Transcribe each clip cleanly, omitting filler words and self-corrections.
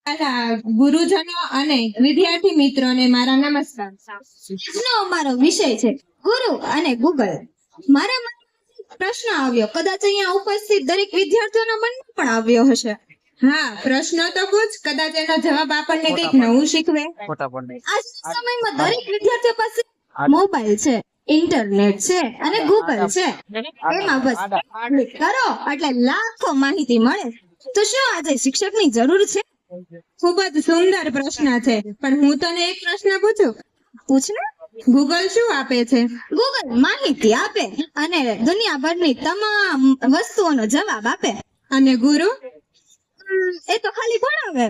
ગુરુજનો અને વિદ્યાર્થી મિત્રોને મારા નમસ્કાર. આજનો અમારો વિષય છે ગુરુ અને ગૂગલ. મારા મનમાં પ્રશ્ન આવ્યો, કદાચ અહીંયા ઉપસ્થિત દરેક વિદ્યાર્થીઓના મનમાં પણ આવ્યો હશે. હા, પ્રશ્નો તો પૂછ, કદાચ એનો જવાબ આપણને કંઈક નવું શીખવે. આજના સમયમાં દરેક વિદ્યાર્થીઓ પાસે મોબાઈલ છે, ઇન્ટરનેટ છે અને ગૂગલ છે. એમાં બસ ક્લિક કરો એટલે લાખો માહિતી મળે. તો શું આજે શિક્ષકની જરૂર છે? ખૂબ જ સુંદર પ્રશ્ન છે, પણ હું તને એક પ્રશ્ન પૂછું. પૂછ ને. ગૂગલ શું આપે છે? ગૂગલ માહિતી આપે અને દુનિયાભરની તમામ વસ્તુઓનો જવાબ આપે. અને ગુરુ? એ તો ખાલી ભણાવે.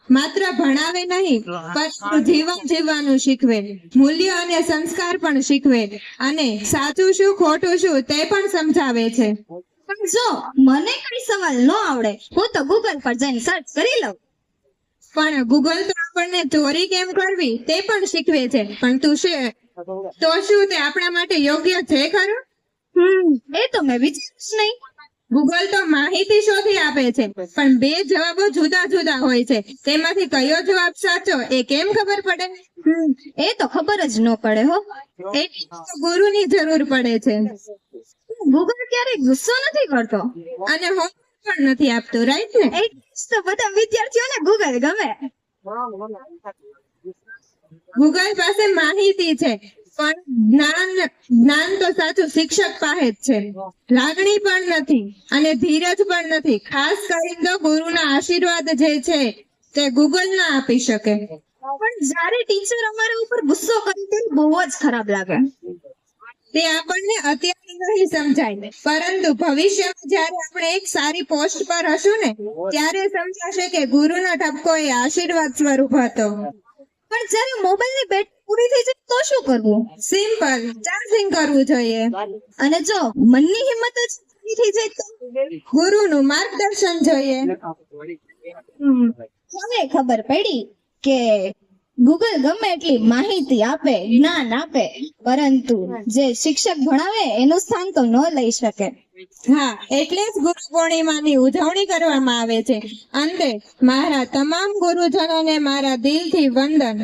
માત્ર ભણાવે નહીં, પરંતુ જીવન જીવવાનું શીખવે, મૂલ્ય અને સંસ્કાર પણ શીખવે, અને સાચું શું ખોટું શું તે પણ સમજાવે છે. પણ જો મને કઈ સવાલ ન આવડે, હું તો ગૂગલ પર જઈને સર્ચ કરી લઉં. પણ ગૂગલ તો આપણને ચોરી કેમ કરવી તે પણ શીખવે છે. પણ તો શું તે આપણા માટે યોગ્ય છે ખરું? એ તો મેં વિચાર્યું જ નહીં. ગૂગલ તો માહિતી શોધી આપે છે, પણ બે જવાબો જુદા જુદા હોય છે. તેમાંથી કયો જવાબ સાચો એ કેમ ખબર પડે? એ તો ખબર જ ન પડે હો. એટલે તો ગુરુની જરૂર પડે છે. ગૂગલ ક્યારેય ગુસ્સો નથી કરતો અને હોમવર્ક પણ નથી આપતું, રાઈટ ને? એટલે જ તો બધા વિદ્યાર્થીઓને ગૂગલ ગમે. ગૂગલ પાસે માહિતી છે, પણ જ્ઞાન તો સાચું શિક્ષક પાસે જ છે. લાગણી પણ નથી અને ધીરજ પણ નથી. ખાસ કરીને તો ગુરુના આશીર્વાદ જે છે તે ગૂગલ ના આપી શકે. પણ જ્યારે ટીચર અમારા ઉપર ગુસ્સો કરે તે બહુ જ ખરાબ લાગે. તે આપણને અત્યારે નહીં સમજાય, પરંતુ ભવિષ્યમાં જ્યારે આપણે એક સારી પોસ્ટ પર હશું ને, ત્યારે સમજાશે કે ગુરુનો ઠપકો એ આશીર્વાદ સ્વરૂપ હતો. પણ જ્યારે મોબાઈલની બેટરી પૂરી થઈ જાય તો શું કરવું? સિમ્પલ, ચાર્જિંગ કરવું જોઈએ. અને જો મનની હિંમત જ પૂરી થઈ જાય તો? ગુરુનું માર્ગદર્શન જોઈએ. હવે ખબર પડી કે ગૂગલ ગમે એટલી માહિતી આપે, જ્ઞાન આપે, પરંતુ જે શિક્ષક ભણાવે એનું સ્થાન તો ન લઈ શકે. હા, એટલે જ ગુરુ પૂર્ણિમાની ઉજવણી કરવામાં આવે છે. અંતે મારા તમામ ગુરુજનોને મારા દિલથી વંદન.